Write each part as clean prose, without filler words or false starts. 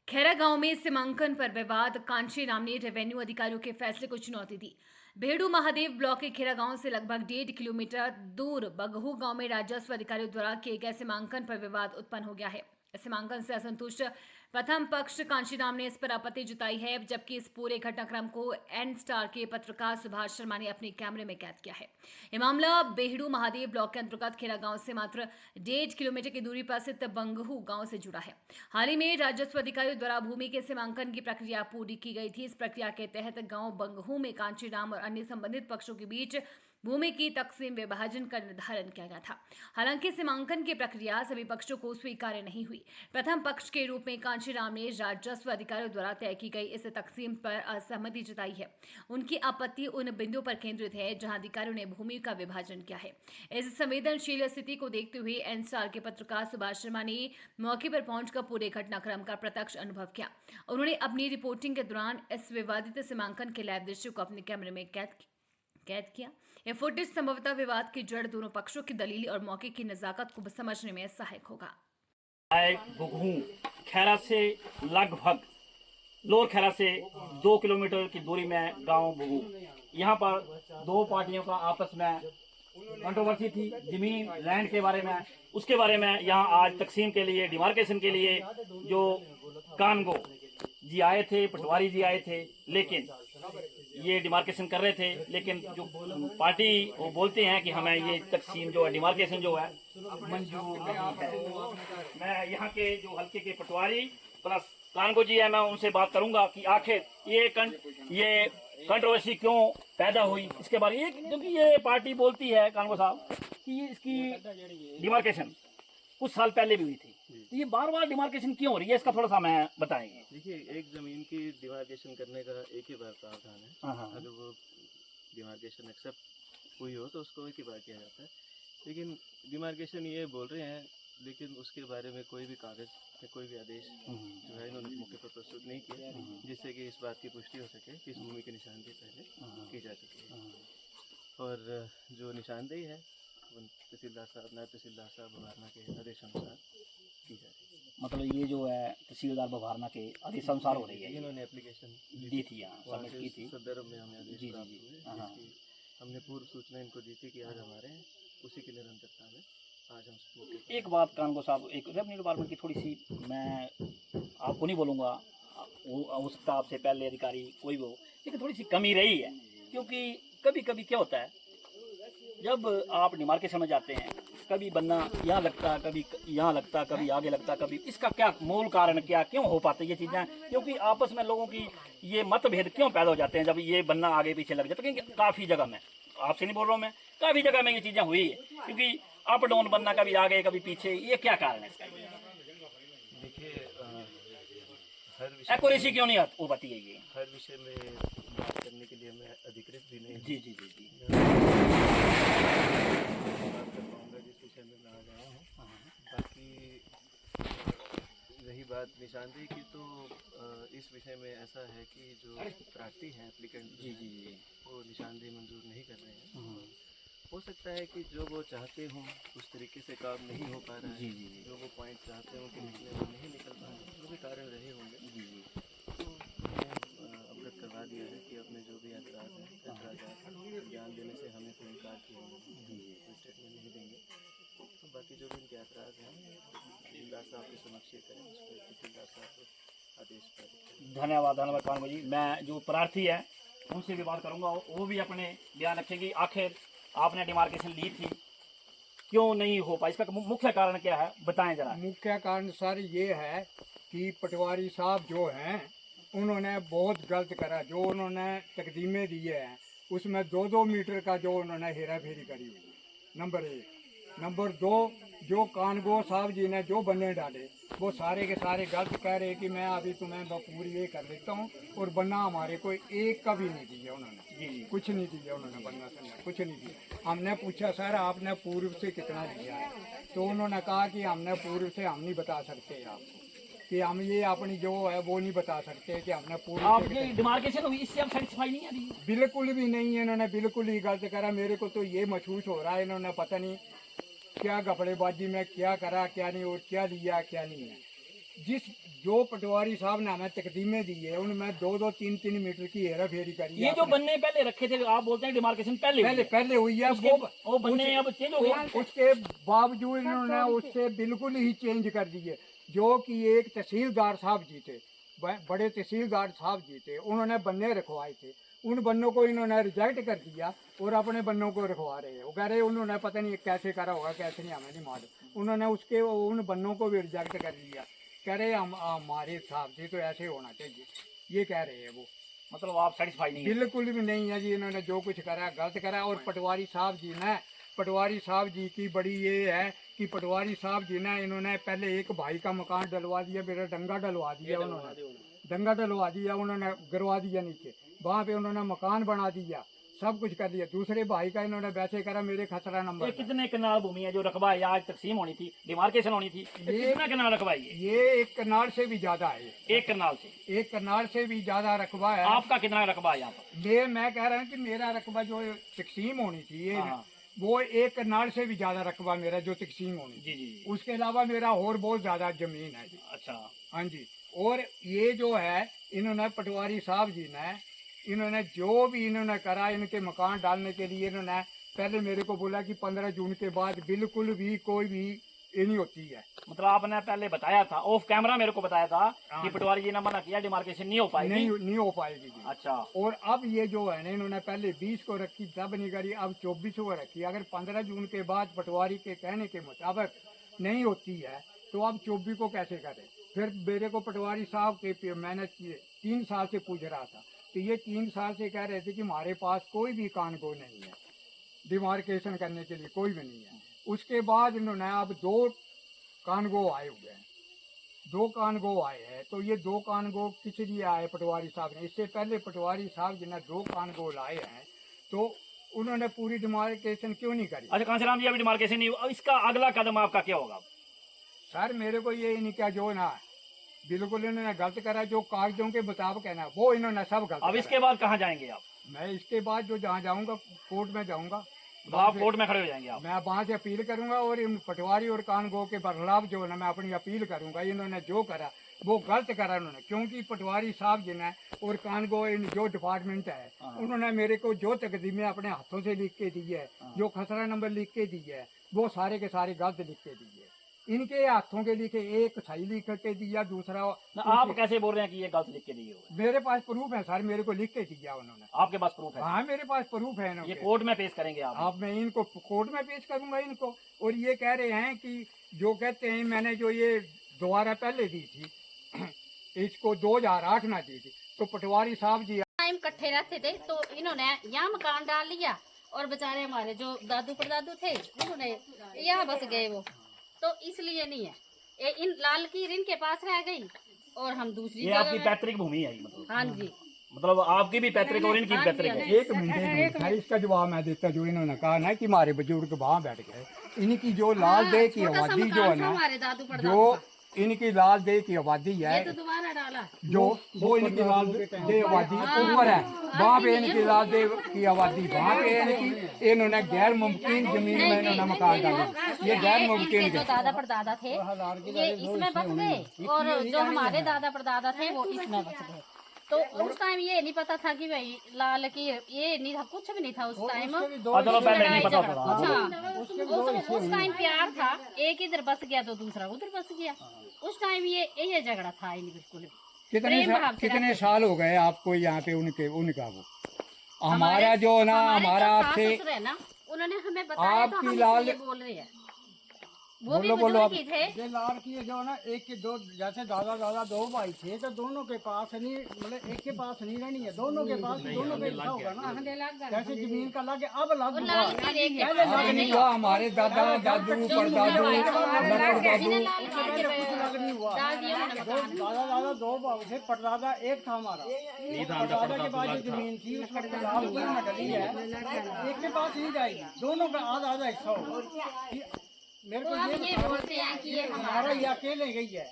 खैरा गांव में सीमांकन पर विवाद, कांची नाम ने रेवेन्यू अधिकारियों के फैसले को चुनौती दी। भेड़ू महादेव ब्लॉक के खेरा गांव से लगभग 1.5 किलोमीटर दूर बगहू गांव में राजस्व अधिकारियों द्वारा किए गए सीमांकन पर विवाद उत्पन्न हो गया है। इस सीमांकन से असंतुष्ट प्रथम पक्ष कांची नाम ने इस पर आपत्ति जताई है, जबकि इस पूरे घटनाक्रम को एन स्टार के पत्रकार सुभाष शर्मा ने अपने कैमरे में कैद किया है। यह मामला बेहड़ू महादेव ब्लॉक के अंतर्गत खेरा गांव से मात्र 1.5 किलोमीटर की दूरी पर स्थित बंगहू गांव से जुड़ा है। हाल ही में राजस्व अधिकारियों द्वारा भूमि के सीमांकन की प्रक्रिया पूरी की गई थी। इस प्रक्रिया के तहत गांव बंगहू में कांचीराम और अन्य संबंधित पक्षों के बीच भूमि की तकसीम विभाजन का निर्धारण किया गया था। हालांकि सीमांकन की प्रक्रिया सभी पक्षों को स्वीकार्य नहीं हुई। प्रथम पक्ष के रूप में कांचीराम ने राजस्व अधिकारियों द्वारा तय की गई इस तकसीम पर असहमति जताई है। उनकी आपत्ति उन बिंदुओं पर केंद्रित है जहां अधिकारियों ने भूमि का विभाजन किया है। इस संवेदनशील स्थिति को देखते हुए एन स्टार के पत्रकार सुभाष शर्मा ने मौके पर पहुंचकर पूरे घटनाक्रम का प्रत्यक्ष अनुभव किया। उन्होंने अपनी रिपोर्टिंग के दौरान इस विवादित सीमांकन के लाइव दृश्य को अपने कैमरे में कैद किया। यह फुटेज संभवतः विवाद की जड़, दोनों पक्षों की दलील और मौके की नजाकत को समझने में सहायक होगा। बगहू खैरा से लगभग लोअर खैरा से 2 किलोमीटर की दूरी में गांव बगहू, यहाँ पर दो पार्टियों का आपस में कंट्रोवर्सी थी जमीन लैंड के बारे में। उसके बारे में यहाँ आज तकसीम के लिए, डिमार्केशन के लिए जो कानगो जी आए थे, पटवारी जी आए थे, लेकिन ये डिमार्केशन कर रहे थे। लेकिन जो पार्टी वो बोलते हैं कि हमें ये तकसीम जो है, डिमार्केशन जो है मंजूर नहीं है। मैं यहाँ के जो हल्के के पटवारी प्लस कानगो जी है, मैं उनसे बात करूंगा कि आखिर ये कंट्रोवर्सी क्यों पैदा हुई इसके बारे में। क्योंकि ये पार्टी बोलती है कानगो साहब कि इसकी डिमार्केशन कुछ साल पहले भी हुई थी, तो ये बार बार डिमार्केशन क्यों हो रही है, इसका थोड़ा सा हमें बताएंगे। देखिए, एक जमीन की डिमार्केशन करने का एक ही बार प्रावधान है। अगर वो डिमार्केशन एक्सेप्ट हुई हो तो उसको एक ही बार किया जाता है। लेकिन डिमार्केशन ये बोल रहे हैं, लेकिन उसके बारे में कोई भी कागज या कोई भी आदेश जो है इन्होंने मौके पर प्रस्तुत नहीं किया, जिससे कि इस बात की पुष्टि हो सके कि इस भूमि की निशानदेही पहले की जा चुकी है। और जो निशानदेही है वो तहसीलदार साहब, नायब तहसीलदार साहब बघारना के आदेश अनुसार की जा रही है। मतलब ये जो है तहसीलदार बघारना के आदेश अनुसार हो रही है। इन्होंने एप्लीकेशन दी थी, यहाँ सबमिट की थी सदर में हमें आदेश जी प्राप्त जी हुए, हाँ। जिसकी हमने पूर्व सूचना इनको दी थी कि आज हमारे उसी की निरंतरता में आज हम एक बात कानगो साहब, एक रेवेन्यू डिपार्टमेंट की थोड़ी सी, मैं आपको नहीं बोलूँगा, हो सकता आपसे पहले अधिकारी कोई भी हो, लेकिन थोड़ी सी कमी रही है। क्योंकि कभी कभी क्या होता है, जब आप डिमार्केशन में जाते हैं, कभी बन्ना यहाँ लगता है, कभी यहाँ लगता है, कभी आगे लगता है, कभी इसका क्या मूल कारण, क्या क्यों हो पाते ये चीज़ें, क्योंकि आपस में लोगों की ये मतभेद क्यों पैदा हो जाते हैं जब ये बन्ना आगे पीछे लग जाता है। क्योंकि काफ़ी जगह में, आपसे नहीं बोल रहा हूँ मैं, काफ़ी जगह में ये चीज़ें हुई है, क्योंकि अप डाउन बनना कभी आगे कभी पीछे, ये क्या कारण है इसका? देखिए, हर विषय एक्यूरेसी क्यों नहीं वो बताइए। ये हर विषय में बात करने के लिए मैं अधिकृत भी नहीं जी जी जी जी बात कर पाऊँगा जिस विषय में मैं आ गया हूँ। बाकी रही बात निशानदेही की, तो इस विषय में ऐसा है कि जो प्रार्थी हैं, एप्लीकेंट जी जी जी वो निशानदेही मंजूर नहीं कर रहे हैं। हो सकता है कि जो वो चाहते हों उस तरीके से काम नहीं हो पा रहा है। जी जी जी जो वो पॉइंट चाहते हों कि निकले, वो नहीं निकल पा रहे, जो भी कारण रहे होंगे। जी जी तो हमने अवगत करवा दिया है कि अपने जो भी एतराज़ हैं, एतराज़ात ज्ञान देने से हमें कोई इनकार किया जी जी कोई स्टेटमेंट नहीं देंगे। तो बाकी जो भी इनके एतराज़ हैं तहसीलदार साहब के समक्ष ये करें, उस पर तहसीलदार साहब को आदेश पारित। धन्यवाद धन्यवाद कानगो जी। मैं जो प्रार्थी है उनसे भी बात करूंगा, वो भी अपने बयान रखेंगे। आखिर आपने डिमार्केशन ली थी, क्यों नहीं हो पाई, इसका मुख्य कारण क्या है, बताएं जरा। मुख्य कारण सर ये है कि पटवारी साहब जो हैं उन्होंने बहुत गलत करा। जो उन्होंने तकदीमें दिए हैं उसमें 2-2 मीटर का जो उन्होंने हेरा फेरी करी हुई है, नंबर 1। नंबर 2, जो कानगो साहब जी ने जो बन्ने डाले वो सारे के सारे गलत कह रहे कि मैं अभी तुम्हें पूरी ये कर देता हूँ, और बन्ना हमारे को एक का भी नहीं दिया उन्होंने। जी कुछ नहीं दिया उन्होंने, बन्ना से कुछ नहीं दिया। हमने पूछा सर आपने पूर्व से कितना दिया है, तो उन्होंने कहा कि हमने पूर्व से हम नहीं बता सकते आपको, कि हम ये अपनी जो है वो नहीं बता सकते कि हमने पूर्व से आपकी कितना। डिमार्केशन हुई, इससे आप सेटिस्फाई नहीं है अभी? बिल्कुल भी नहीं है, इन्होंने बिल्कुल ही गलत करा। मेरे को तो ये महसूस हो रहा है इन्होंने पता नहीं क्या गपड़ेबाजी में क्या करा क्या नहीं, और क्या लिया क्या नहीं है। जिस जो पटवारी साहब ने हमें तकदीमें दी है उनमें 2-2, 3-3 मीटर की हेरा फेरी करी है ये जो आपने। बनने पहले रखे थे, आप बोलते हैं डिमार्केशन पहले हुई है। पहले हुई है वो बनने अब चेंज हो गया। उसके बावजूद इन्होंने उससे बिल्कुल ही चेंज कर दिए। जो कि एक तहसीलदार साहब जी थे, बड़े तहसीलदार साहब जी थे, उन्होंने बन्ने रखवाए थे। उन बन्नों को इन्होंने रिजेक्ट कर दिया और अपने बन्नों को रखवा रहे हैं। वो कह रहे उन्होंने पता नहीं कैसे करा होगा, कैसे नहीं, हमें नहीं मालूम। उन्होंने उसके उन बन्नों को भी रिजेक्ट कर दिया। कह रहे हमारे हिसाब से तो ऐसे होना चाहिए, ये कह रहे हैं वो। मतलब आप सेटिस्फाई नहीं है? बिल्कुल भी नहीं है जी, इन्होंने जो कुछ करा गलत करा। और पटवारी साहब जी की बड़ी ये है कि पटवारी साहब जी ने इन्होंने पहले एक भाई का मकान डलवा दिया, मेरा डंगा डलवा दिया उन्होंने, डंगा डलवा दिया उन्होंने, गिरवा दिया नीचे, वहाँ पे उन्होंने मकान बना दिया, सब कुछ कर लिया। दूसरे भाई का इन्होंने वैसे करा मेरे खतरा नंबर। ये कितने कनाल भूमि है जो रकबा है, आज तकसीम होनी थी, डिमार्केशन होनी थी, ये कितना कनाल रकबा है? ये 1 कनाल से भी ज्यादा है। 1 कनाल से? 1 कनाल से भी ज्यादा रकबा है। आपका कितना रकबा है यहाँ पर? मैं कह रहा हूँ कि मेरा रकबा जो तकसीम होनी थी ये हाँ। वो 1 कनाल से भी ज्यादा रकबा मेरा जो तकसीम होनी जी जी। उसके अलावा मेरा और बहुत ज्यादा जमीन है जी। अच्छा। हाँ जी। और ये जो है इन्होंने पटवारी साहब जी ने इन्होंने जो भी इन्होंने करा, इनके मकान डालने के लिए इन्होंने पहले मेरे को बोला कि 15 जून के बाद बिल्कुल भी कोई भी ये नहीं होती है। मतलब आपने पहले बताया था, ऑफ कैमरा मेरे को बताया था कि पटवारी जी ने मना किया, डिमार्केशन नहीं हो पाएगी। नहीं हो पाएगी जी। अच्छा। और अब ये जो है ना इन्होंने पहले 20 को रखी, तब नहीं करी, अब 24 को रखी। अगर 15 जून के बाद पटवारी के कहने के मुताबिक नहीं होती है तो अब 24 को कैसे करें? फिर मेरे को पटवारी साहब के मैंने 3 साल से पूछ रहा था, तो ये 3 साल से कह रहे थे कि हमारे पास कोई भी कानगो नहीं है, डिमार्केशन करने के लिए कोई भी नहीं है। उसके बाद इन्होंने अब 2 कानगो आए हुए हैं, 2 कानगो आए हैं। तो ये 2 कानगो किस लिए आए पटवारी साहब ने? इससे पहले पटवारी साहब जिन्हें 2 कानगो लाए हैं तो उन्होंने पूरी डिमार्केशन क्यों नहीं करी? अच्छा कांशीराम जी, अभी डिमार्केशन नहीं हुआ, इसका अगला कदम आपका क्या होगा? सर मेरे को ये नहीं क्या जो ना बिल्कुल इन्होंने गलत करा, जो कागजों के मुताबिक है ना वो इन्होंने सब गलत अब करा। इसके बाद कहाँ जाएंगे आप? मैं इसके बाद जो जहाँ जाऊंगा कोर्ट में जाऊंगा, तो आप कोर्ट में खड़े हो जाएंगे आप? मैं वहाँ से अपील करूंगा और इन पटवारी और कानगो के खिलाफ जो है ना मैं अपनी अपील करूंगा। इन्होंने जो करा वो गलत करा उन्होंने, क्योंकि पटवारी साहब जी ने और कानगो इन जो डिपार्टमेंट है उन्होंने मेरे को जो तकदीमें अपने हाथों से लिख के दी है, जो खसरा नंबर लिख के दी है, वो सारे के सारे गलत लिख के दी है। इनके हाथों के लिखे, एक सही लिख के दिया, दूसरा आप कैसे बोल रहे हैं कि ये गलत लिख के दिए हो? मेरे पास प्रूफ है सर, मेरे को लिख के दिया उन्होंने। आपके पास प्रूफ है? हाँ मेरे पास प्रूफ है। ये कोर्ट में पेश करेंगे आप? अब मैं इनको कोर्ट में पेश करूंगा इनको। और ये कह रहे हैं कि जो कहते हैं मैंने जो ये दोबारा पहले दी थी इसको 2008 ना दी थी, तो पटवारी साहब जी टाइम इकट्ठे रहते थे तो इन्होंने यहाँ मकान डाल लिया और बेचारे हमारे जो दादू परदादू थे उन्होंने यहाँ बस गए वो, तो इसलिए नहीं है ये इन लाल की इनके पास रह गई और हम दूसरी ये आपकी पैतृक भूमि है मतलब? हाँ जी, मतलब आपकी भी पैतृक और इनकी भी पैतृक है? 1 मिनट है, इसका जवाब मैं देता। जो इन्होंने कहा ना कि हमारे बुजुर्ग वहाँ बैठ गए, इनकी जो लाल देह की छोटा सा आबादी जो है मकान था ना, हमारे दादू परदादू जो का, इनकी लाल देह की आबादी ये है तो दोबारा डाला जो वो इनकी लाल देह आबादी ऊपर है, वहाँ पे इनकी लाल देह की आबादी, वहाँ पे इनकी इन्होंने गैर मुमकिन जमीन में इन्होंने मकान डाला। ये गैर मुमकिन इनके जो दादा परदादा थे ये इसमें बस गए और जो हमारे दादा परदादा थे वो इसमें बस गए। तो उस टाइम ये नहीं पता था कि भाई लाल की ये नहीं था, कुछ भी नहीं था उस टाइम। चलो पहले नहीं पता था। उस टाइम प्यार था, एक इधर बस गया तो दूसरा उधर बस गया। उस टाइम ये झगड़ा था ही नहीं बिल्कुल भी। कितने साल हो गए आपको यहाँ पे उनका वो हमारा जो ना हमारा आपसे है ना, उन्होंने हमें बताया तो आपकी हम लाल इसलिए बोल रहे हैं। वो भी बोलो आप। बुजुर्ग ही थे। ये लाल की जो ना एक के दो, जैसे दादा दादा 2 भाई थे तो दोनों के पास नहीं, मतलब एक के पास नहीं रहनी है, दोनों के पास दोनों पे लिखा होगा ना, जैसे जमीन का लग अब लग लाल की एक के अब नहीं हुआ, हमारे दादा दादू परदादू लड़दादू लग नहीं हुआ। डाल दिया उन्होंने मकान। दादा दादा 2 भाई थे, परदादा एक था हमारा, परदादा के पास जो जमीन थी उसका लाल ऊपर में डली है, एक के पास नहीं जाएगी, दोनों का आधा आधा हिस्सा होगा। मेरे को ये बोलते हैं कि ये हमारा ये अकेले गई है,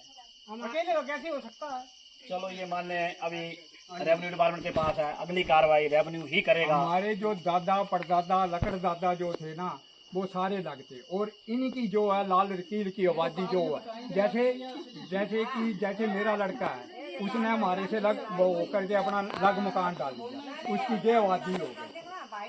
हम अकेले को कैसे हो सकता है? चलो ये मान लें अभी रेवेन्यू डिपार्टमेंट के पास है, अगली कार्रवाई रेवेन्यू ही करेगा। हमारे जो दादा परदादा लकड़दादा जो थे ना वो सारे लगते। और इनकी जो है लाल लकीर की आबादी जो है, जैसे मेरा लड़का है, उसने हमारे से लग वो करके अपना लग मकान डाल दिया, उसकी ये आबादी हो गई।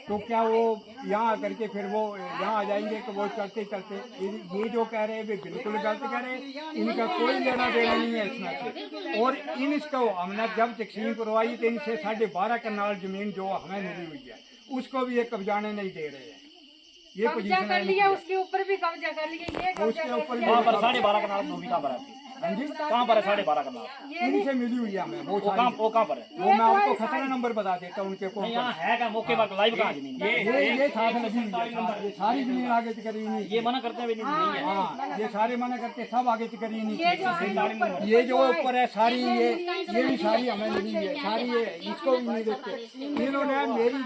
तो क्या वो यहाँ आकर के फिर वो यहाँ आ जाएंगे कि वो चलते चलते ये जो कह रहे हैं वे बिल्कुल गलत कह रहे हैं, इनका कोई लेना देना नहीं है इसमें से। और इसको हमने जब तकसीम करवाई तो इनसे 12.5 कनाल जमीन जो हमें मिली हुई है उसको भी ये कब्जाने नहीं दे रहे हैं। ये पोजीशन कर लिया, उसके ऊपर भी कब्जा कर लिया, ये उसके ऊपर भी 12.5 कनाल भूमि कहाँ पर है? कहाँ पर है 12.5 कनाल? इनसे मिली हुई है हमें। वो कहाँ पर है? वो मैं आपको खतरा नंबर बता देता हूँ उनके कौन यहाँ है का मौके पर लाइव कहाँ जमीन? ये साथ लगी हुई है, ये सारी जमीन आगे से करी हुई ये मना करते हैं नहीं है। हाँ, ये सारे मना करते सब आगे से करी नहीं। ये जो ऊपर है सारी ये भी सारी हमें मिली है, सारी ये इसको भी नहीं देखते। इन्होंने मेरी ही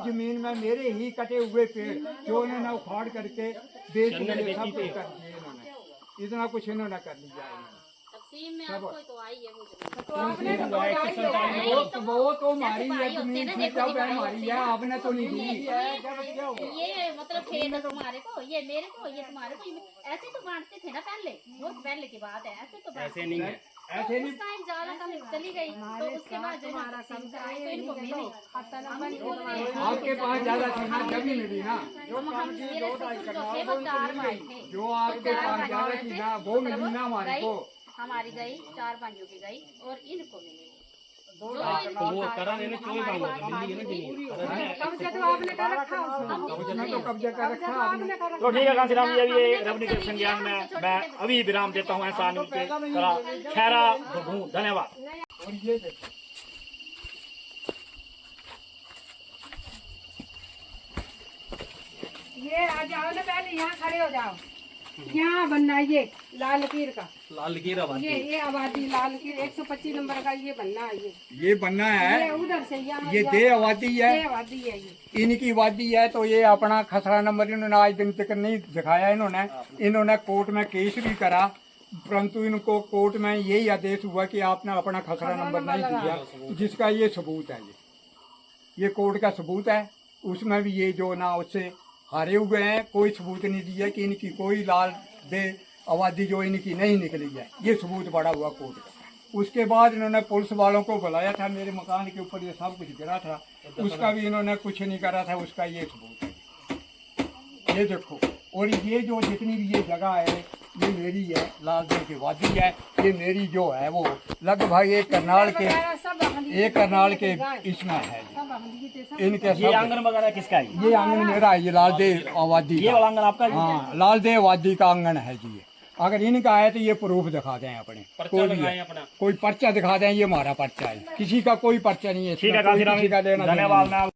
जमीन में मेरे ही कटे हुए पेड़ जो उन्होंने उखाड़ करके बेच दिए, सब कुछ कर दिए इन्होंने। इतना कुछ इन्होंने कर लिया है। तकसीम में आपको तो आई है वो वो तो हमारी है जमीन, जब हमारी है आपने तो नहीं दी। ये मतलब खेत तुम्हारे को, ये मेरे को, ये तुम्हारे को, ऐसे तो बांटते थे ना पहले, बहुत पहले की बात है। ऐसे तो ऐसे नहीं है, ऐसे नहीं। टाइम ज्यादा कम चली गई तो उसके बाद जो है तकसीम कराई तो इनको मिली। आपके पास ज्यादा थी जब ही मिली ना, हम मेरे ससुर जो थे वो 4 भाई थे, जो आपके पास ज्यादा थी ना वो मिली ना हमारे को। हमारी गई 4 भाइयों की गई और इनको मिली। वो करा मैंने कोई बात नहीं कब्जा तो आपने कर रखा, उसने तो कब्जा कर रखा आपने। तो ठीक है कांसीराम जी, अभी ये रबनी के संज्ञान में मैं अभी विराम देता हूँ। ऐसा नहीं के करा खैरा बघू, धन्यवाद। और ये देखो ये आ जाओ ना, पहले यहाँ खड़े हो जाओ। यहाँ बनना है ये लाल लकीर का, लाल लकीर आबादी, ये आबादी लाल लकीर 125 नंबर का ये बनना है। ये बनना ये है, उधर से यहाँ ये दे आबादी है, ये आबादी है, ये इनकी आबादी है। तो ये अपना खसरा नंबर इन्होंने आज दिन तक नहीं दिखाया। इन्होंने कोर्ट में केस भी करा, परंतु इनको कोर्ट में यही आदेश हुआ कि आपने अपना खसरा नंबर नहीं दिया, जिसका ये सबूत है। ये कोर्ट का सबूत है। उसमें भी ये जो ना उससे हारे हुए हैं, कोई सबूत नहीं दिया कि इनकी कोई लाल दे आबादी जो इनकी नहीं निकली है, ये सबूत बड़ा हुआ कोर्ट का। उसके बाद इन्होंने पुलिस वालों को बुलाया था, मेरे मकान के ऊपर ये सब कुछ गिरा था, उसका भी इन्होंने कुछ नहीं करा था, उसका ये सबूत है। ये देखो, और ये जो जितनी भी ये जगह है ये मेरी है, लाल देव की वादी है। ये मेरी जो है वो लगभग एक करनाल के इसमें है। इनके ये आंगन वगैरह किसका है? ये आंगन मेरा है, ये लाल देव आबादी ये वाला आंगन आपका? हाँ, लाल देव आबादी का आंगन है जी। अगर इनका है तो ये प्रूफ दिखा दें अपने, कोई पर्चा दिखा दें, ये हमारा पर्चा है, किसी का कोई पर्चा नहीं है। ठीक है, धन्यवाद।